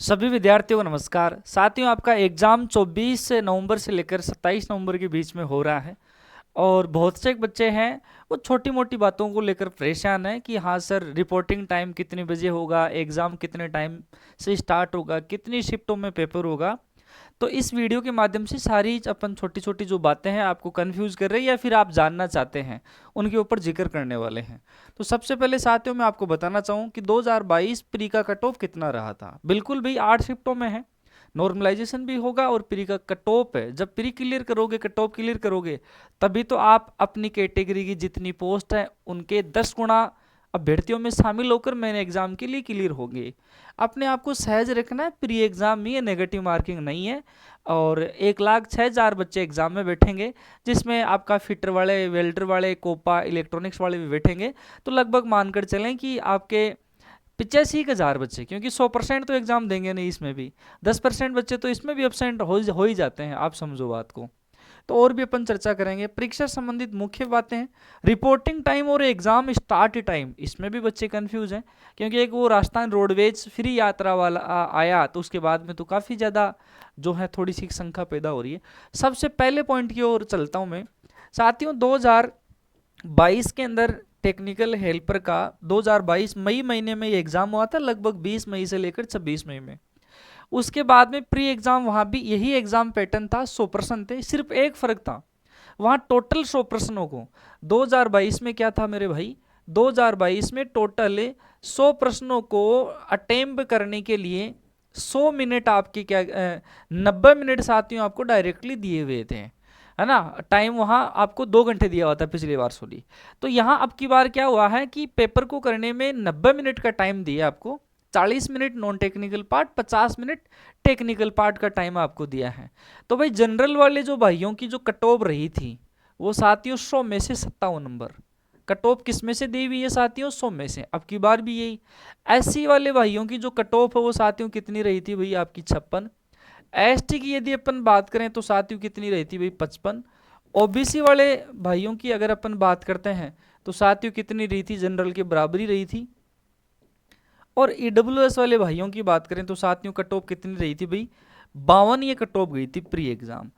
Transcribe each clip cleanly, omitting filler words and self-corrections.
सभी विद्यार्थियों को नमस्कार। साथियों, आपका एग्जाम 24 नवंबर से लेकर 27 नवंबर के बीच में हो रहा है और बहुत से बच्चे हैं वो छोटी मोटी बातों को लेकर परेशान हैं कि हाँ सर, रिपोर्टिंग टाइम कितने बजे होगा, एग्ज़ाम कितने टाइम से स्टार्ट होगा, कितनी शिफ्टों में पेपर होगा। तो इस वीडियो के माध्यम से सारी अपन छोटी छोटी जो बातें हैं आपको कंफ्यूज कर रही है या फिर आप जानना चाहते हैं उनके ऊपर जिक्र करने वाले हैं। तो सबसे पहले साथियों मैं आपको बताना चाहूँ कि 2022 प्री का कट ऑफ कितना रहा था। बिल्कुल भाई 8 शिफ्टों में है, नॉर्मलाइजेशन भी होगा और प्री का कट ऑफ है। जब प्री क्लियर करोगे, कट ऑफ क्लियर करोगे, तभी तो आप अपनी कैटेगरी की जितनी पोस्ट है उनके 10 गुना अभ्यर्थियों में शामिल होकर मैंने एग्जाम के लिए क्लियर होंगे। अपने आप को सहज रखना है, प्री एग्जाम में ये नेगेटिव मार्किंग नहीं है। और 1,06,000 बच्चे एग्जाम में बैठेंगे, जिसमें आपका फिटर वाले, वेल्डर वाले, कोपा, इलेक्ट्रॉनिक्स वाले भी बैठेंगे। तो लगभग मानकर चलें कि आपके 85,000 बच्चे, क्योंकि 100% तो एग्जाम देंगे नहीं, इसमें भी 10% बच्चे तो इसमें भी एब्सेंट हो ही जाते हैं। आप समझो बात को। तो और भी अपन चर्चा करेंगे परीक्षा संबंधित मुख्य बातें। रिपोर्टिंग टाइम और एग्जाम स्टार्ट टाइम, इसमें भी बच्चे कंफ्यूज हैं, क्योंकि एक वो राजस्थान रोडवेज फ्री यात्रा वाला आया, तो उसके बाद में तो काफ़ी ज़्यादा जो है थोड़ी सी शंका पैदा हो रही है। सबसे पहले पॉइंट की ओर चलता हूँ मैं। साथियों, 2022 के अंदर टेक्निकल हेल्पर का 2022 मई महीने में ये एग्ज़ाम हुआ था, लगभग 20 मई से लेकर 26 मई में। उसके बाद में प्री एग्जाम, वहां भी यही एग्जाम पैटर्न था, 100 प्रश्न थे। सिर्फ एक फर्क था, वहां टोटल 100 प्रश्नों को 2022 में क्या था मेरे भाई, 2022 में टोटल 100 प्रश्नों को अटेम्प्ट करने के लिए 100 मिनट आपके 90 मिनट साथियों आपको डायरेक्टली दिए हुए थे, है ना। टाइम वहां आपको 2 घंटे दिया हुआ था पिछली बार, सॉरी। तो यहाँ अब की बार क्या हुआ है कि पेपर को करने में 90 मिनट का टाइम दिया आपको, 40 minute non technical part, 50 minute technical part का टाइम आपको दिया है। तो भाई जनरल वाले जो भाइयों की जो कट ऑफ रही थी वो साथियों 100 में से 57 नंबर। कट ऑफ किस में से दी हुई है साथियों, 100 में से। अब की बार भी यही। एससी वाले भाइयों की जो कट ऑफ है वो साथियों कितनी रही थी भाई, आपकी 56। एसटी की यदि अपन बात करें तो साथियों कितनी रही थी भाई, 55। ओबीसी वाले भाइयों की अगर अपन बात करते हैं तो साथियों कितनी रही थी, जनरल के बराबरी रही थी। और ईडब्ल्यूएस वाले भाइयों की बात करें तो साथियों कट ऑफ कितनी रही थी भाई, 52 ये कट ऑफ गई थी प्री एग्जाम।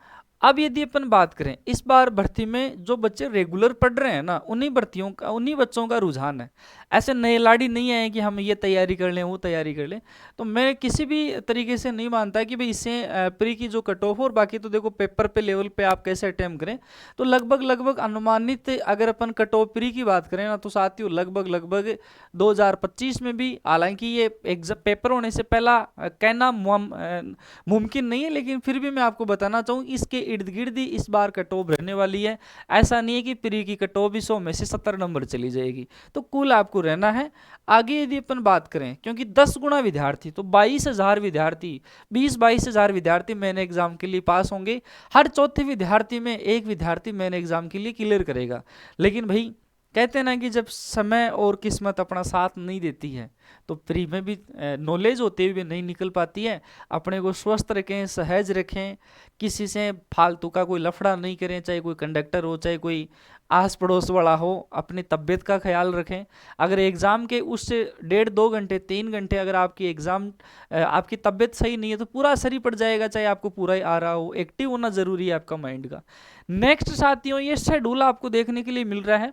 अब यदि अपन बात करें इस बार भर्ती में जो बच्चे रेगुलर पढ़ रहे हैं ना, उन्हीं भर्तियों का, उन्हीं बच्चों का रुझान है। ऐसे नए लाड़ी नहीं आए कि हम ये तैयारी कर लें, वो तैयारी कर लें। तो मैं किसी भी तरीके से नहीं मानता कि भाई इससे प्री की जो कट ऑफ, और बाकी तो देखो पेपर पे लेवल पे आप कैसे अटेम्प्ट करें। तो लगभग लगभग अनुमानित अगर अपन कट ऑफ प्री की बात करें ना, तो साथियों लगभग लगभग 2025 में भी, हालांकि ये एग्जाम पेपर होने से पहला कहना मुमकिन नहीं है, लेकिन फिर भी मैं आपको बताना चाहूँ इसके इर्द गिर्द ही इस बार कट ऑफ रहने वाली है। ऐसा नहीं है कि प्री की कट ऑफ 100 में से 70 नंबर चली जाएगी। तो कुल आपको रहना है। आगे यदि अपन बात करें, क्योंकि 10 गुना विद्यार्थी, तो 22,000 विद्यार्थी, 20-22,000 विद्यार्थी मैंने एग्जाम के लिए पास होंगे। हर चौथे विद्यार्थी में एक विद्यार्थी मैंने एग्जाम के लिए क्लियर करेगा। लेकिन भाई कहते हैं ना कि जब समय और किस्मत अपना साथ नहीं देती है तो प्री में भी नॉलेज होते हुए नहीं निकल पाती है। अपने को स्वस्थ रखें, सहज रखें, किसी से फालतू का कोई लफड़ा नहीं करें, चाहे कोई कंडक्टर हो, चाहे कोई आस पड़ोस वाला हो। अपनी तबीयत का ख्याल रखें। अगर एग्ज़ाम के उस 1.5-2 घंटे 3 घंटे अगर आपकी एग्ज़ाम आपकी तबीयत सही नहीं है तो पूरा असर ही पड़ जाएगा, चाहे आपको पूरा ही आ रहा हो। एक्टिव होना ज़रूरी है आपका माइंड का। नेक्स्ट साथियों, ये शेड्यूल आपको देखने के लिए मिल रहा है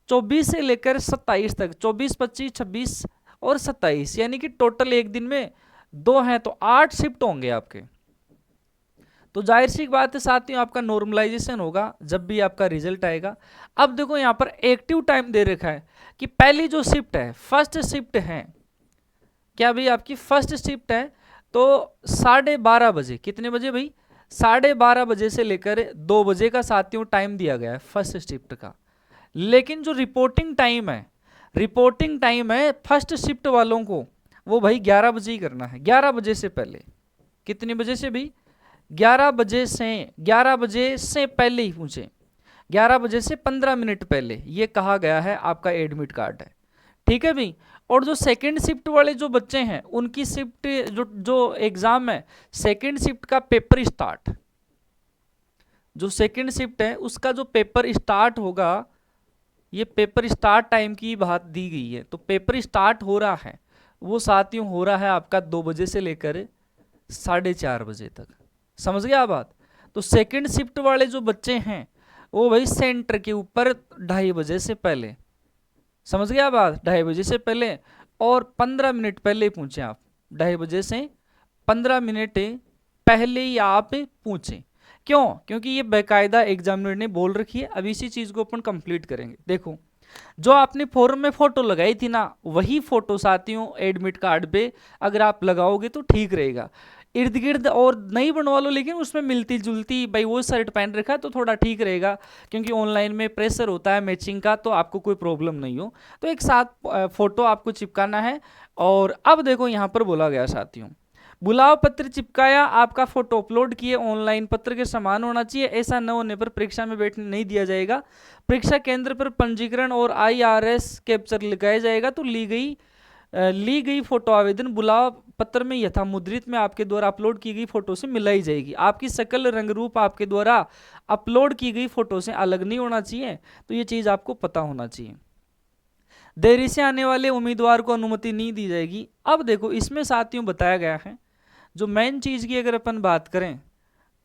24 से लेकर 27 तक, 24, 25, 26 और 27, यानी कि टोटल एक दिन में 2 हैं तो 8 शिफ्ट होंगे आपके। तो जाहिर सी बात है साथियों, आपका नॉर्मलाइजेशन होगा जब भी आपका रिजल्ट आएगा। अब देखो यहाँ पर एक्टिव टाइम दे रखा है कि पहली जो शिफ्ट है, फर्स्ट शिफ्ट है, क्या भाई आपकी फर्स्ट शिफ्ट है तो 12:30 बजे, कितने बजे भाई, 12:30 बजे से लेकर 2 बजे का साथियों टाइम दिया गया है फर्स्ट शिफ्ट का। लेकिन जो रिपोर्टिंग टाइम है फर्स्ट शिफ्ट वालों को, वो भाई 11 बजे ही करना है, 11 बजे से पहले। कितने बजे से भाई, 11 बजे से पहले ही पूछे, 11 बजे से 15 मिनट पहले, ये कहा गया है, आपका एडमिट कार्ड है, ठीक है भाई। और जो सेकंड शिफ्ट वाले जो बच्चे हैं उनकी शिफ्ट जो एग्जाम है, सेकंड शिफ्ट का पेपर स्टार्ट, जो सेकंड शिफ्ट है उसका जो पेपर स्टार्ट होगा, ये पेपर स्टार्ट टाइम की बात दी गई है, तो पेपर स्टार्ट हो रहा है वो साथियों हो रहा है आपका 2 बजे से लेकर 4:30 बजे तक। समझ गया बात। तो सेकंड शिफ्ट वाले जो बच्चे हैं वो भाई सेंटर के ऊपर 2:30 बजे से पहले, समझ गया बात, 2:30 बजे से पहले और 15 मिनट पहले पूछें आप, 2:30 बजे से 15 मिनट पहले ही आप पूछें। क्यों? क्योंकि ये बेकायदा एग्जामिनर ने बोल रखी है। अब इसी चीज को अपन कंप्लीट करेंगे। देखो, जो आपने फॉर्म में फोटो लगाई थी ना, वही फोटो साथियों एडमिट कार्ड पे अगर आप लगाओगे तो ठीक रहेगा। इर्द गिर्द और नहीं बनवा लो, लेकिन उसमें मिलती जुलती भाई वो शर्ट पहन रखा है तो थोड़ा ठीक रहेगा, क्योंकि ऑनलाइन में प्रेशर होता है मैचिंग का, तो आपको कोई प्रॉब्लम नहीं हो। तो एक साथ फोटो आपको चिपकाना है। और अब देखो यहाँ पर बोला गया साथियों, बुलाव पत्र चिपकाया, आपका फोटो अपलोड किए, ऑनलाइन पत्र के समान होना चाहिए। ऐसा न होने पर परीक्षा में बैठने नहीं दिया जाएगा। परीक्षा केंद्र पर पंजीकरण और IRS कैप्चर लगाया जाएगा। तो ली गई फोटो आवेदन बुलाव पत्र में यथामुद्रित में आपके द्वारा अपलोड की गई फोटो से मिलाई जाएगी। आपकी शकल रंग रूप आपके द्वारा अपलोड की गई फोटो से अलग नहीं होना चाहिए। तो ये चीज आपको पता होना चाहिए। देरी से आने वाले उम्मीदवार को अनुमति नहीं दी जाएगी। अब देखो, इसमें साथियों बताया गया है, जो मेन चीज की अगर अपन बात करें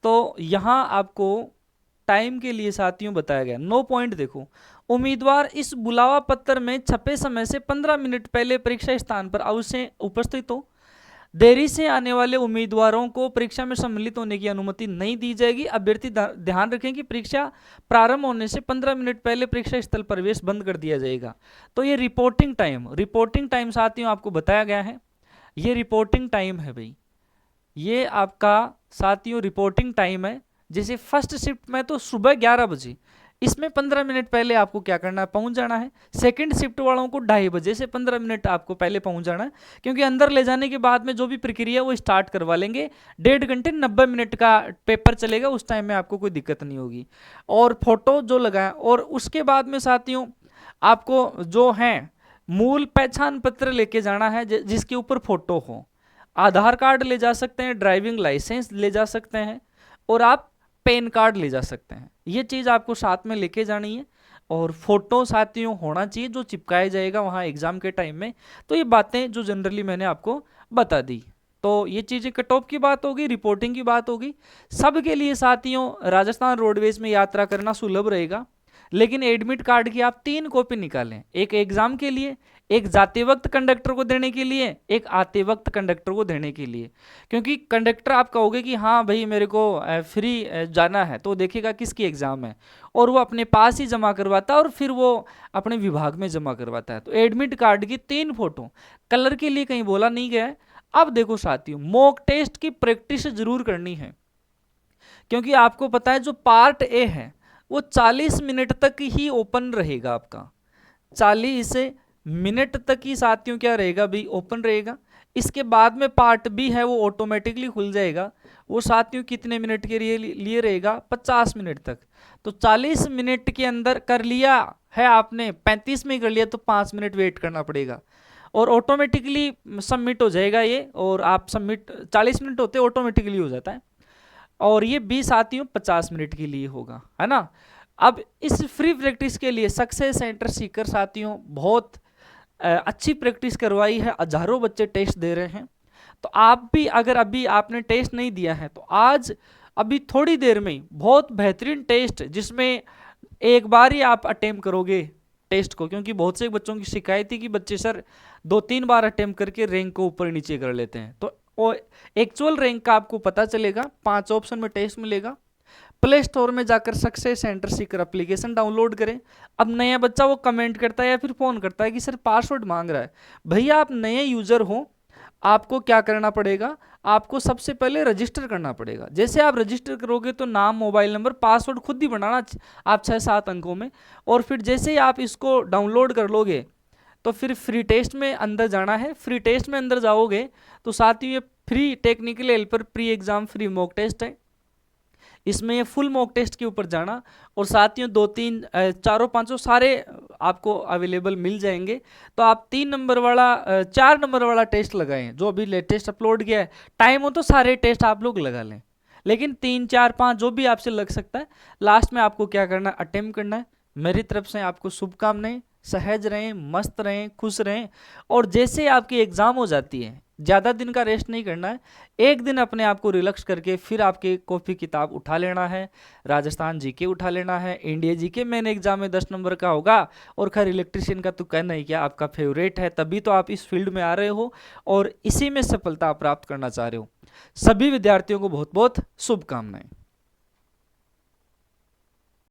तो यहां आपको टाइम के लिए साथियों बताया गया 9 पॉइंट। देखो, उम्मीदवार इस बुलावा पत्र में छपे समय से 15 मिनट पहले परीक्षा स्थान पर अवश्य उपस्थित हो। देरी से आने वाले उम्मीदवारों को परीक्षा में सम्मिलित होने की अनुमति नहीं दी जाएगी। अभ्यर्थी ध्यान रखें कि परीक्षा प्रारंभ होने से 15 मिनट पहले परीक्षा स्थल प्रवेश बंद कर दिया जाएगा। तो ये रिपोर्टिंग टाइम साथियों आपको बताया गया है। ये रिपोर्टिंग टाइम है भाई, ये आपका साथियों रिपोर्टिंग टाइम है। जैसे फर्स्ट शिफ्ट में तो सुबह 11 बजे, इसमें 15 मिनट पहले आपको क्या करना है, पहुंच जाना है। सेकंड शिफ्ट वालों को 2:30 बजे से 15 मिनट आपको पहले पहुंच जाना है, क्योंकि अंदर ले जाने के बाद में जो भी प्रक्रिया वो स्टार्ट करवा लेंगे। 1.5 घंटे 90 मिनट का पेपर चलेगा, उस टाइम में आपको कोई दिक्कत नहीं होगी। और फोटो जो लगा, और उसके बाद में साथियों आपको जो है मूल पहचान पत्र लेके जाना है जिसके ऊपर फोटो हो। आधार कार्ड ले जा सकते हैं, ड्राइविंग लाइसेंस ले जा सकते हैं, और आप पैन कार्ड ले जा सकते हैं। ये चीज आपको साथ में लेके जानी है। और फोटो साथियों होना चाहिए जो चिपकाया जाएगा वहां एग्जाम के टाइम में। तो ये बातें जो जनरली मैंने आपको बता दी। तो ये चीजें कट ऑफ की बात होगी, रिपोर्टिंग की बात होगी। सबके लिए साथियों राजस्थान रोडवेज में यात्रा करना सुलभ रहेगा, लेकिन एडमिट कार्ड की आप 3 कॉपी निकालें, एक एग्जाम के लिए, एक जाते वक्त कंडक्टर को देने के लिए, एक आते वक्त कंडक्टर को देने के लिए। क्योंकि कंडक्टर आप कहोगे कि हाँ भाई मेरे को फ्री जाना है, तो देखेगा किसकी एग्जाम है, और वो अपने पास ही जमा करवाता है और फिर वो अपने विभाग में जमा करवाता है। तो एडमिट कार्ड की 3 फोटो, कलर के लिए कहीं बोला नहीं गया है। अब देखो साथियों, मॉक टेस्ट की प्रैक्टिस जरूर करनी है, क्योंकि आपको पता है जो पार्ट ए है वो 40 मिनट तक ही ओपन रहेगा। आपका 40 मिनट तक ही साथियों क्या रहेगा भाई, ओपन रहेगा। इसके बाद में पार्ट बी है वो ऑटोमेटिकली खुल जाएगा। वो साथियों कितने मिनट के लिए रहेगा, 50 मिनट तक। तो 40 मिनट के अंदर कर लिया है आपने, 35 में कर लिया तो 5 मिनट वेट करना पड़ेगा, और ऑटोमेटिकली सबमिट हो जाएगा ये। और आप सबमिट 40 मिनट होते ऑटोमेटिकली हो जाता है। और ये बी साथियों 50 मिनट के लिए होगा, है ना। अब इस फ्री प्रैक्टिस के लिए सक्सेस सेंटर सीकर साथियों बहुत अच्छी प्रैक्टिस करवाई है। हजारों बच्चे टेस्ट दे रहे हैं। तो आप भी अगर अभी आपने टेस्ट नहीं दिया है तो आज अभी थोड़ी देर में बहुत बेहतरीन टेस्ट, जिसमें एक बार ही आप अटेम्प्ट करोगे टेस्ट को, क्योंकि बहुत से बच्चों की शिकायत थी कि बच्चे सर 2-3 बार अटेम्प्ट करके रैंक को ऊपर नीचे कर लेते हैं। तो वो एक्चुअल रैंक का आपको पता चलेगा। 5 ऑप्शन में टेस्ट मिलेगा। प्ले स्टोर में जाकर success centre Sikar application download करें। अब नया बच्चा वो कमेंट करता है या फिर फोन करता है कि सर पासवर्ड मांग रहा है। भैया आप नए यूजर हो, आपको क्या करना पड़ेगा, आपको सबसे पहले रजिस्टर करना पड़ेगा। जैसे आप रजिस्टर करोगे तो नाम, मोबाइल नंबर, पासवर्ड खुद ही बनाना आप 6-7 अंकों में, और फिर जैसे ही आप इसको डाउनलोड कर लोगे तो फिर फ्री टेस्ट में अंदर जाना है। फ्री टेस्ट में अंदर जाओगे तो साथ ही ये free technical helper pre exam free mock test है। इसमें ये फुल मॉक टेस्ट के ऊपर जाना, और साथियों 2-3 4-5 सारे आपको अवेलेबल मिल जाएंगे। तो आप 3 नंबर वाला 4 नंबर वाला टेस्ट लगाएं जो अभी लेटेस्ट अपलोड किया है। टाइम हो तो सारे टेस्ट आप लोग लगा लें, लेकिन 3, 4, 5 जो भी आपसे लग सकता है, लास्ट में आपको क्या करना है, अटेम्प्ट करना है। मेरी तरफ से आपको शुभकामनाएं। सहज रहें, मस्त रहें, खुश रहें। और जैसे आपकी एग्ज़ाम हो जाती है, ज़्यादा दिन का रेस्ट नहीं करना है, एक दिन अपने आप को रिलैक्स करके फिर आपकी कॉपी किताब उठा लेना है, राजस्थान जीके उठा लेना है। इंडिया जीके मेन एग्जाम में 10 नंबर का होगा। और खैर इलेक्ट्रिशियन का तो कहना ही क्या, आपका फेवरेट है, तभी तो आप इस फील्ड में आ रहे हो और इसी में सफलता प्राप्त करना चाह रहे हो। सभी विद्यार्थियों को बहुत बहुत शुभकामनाएं।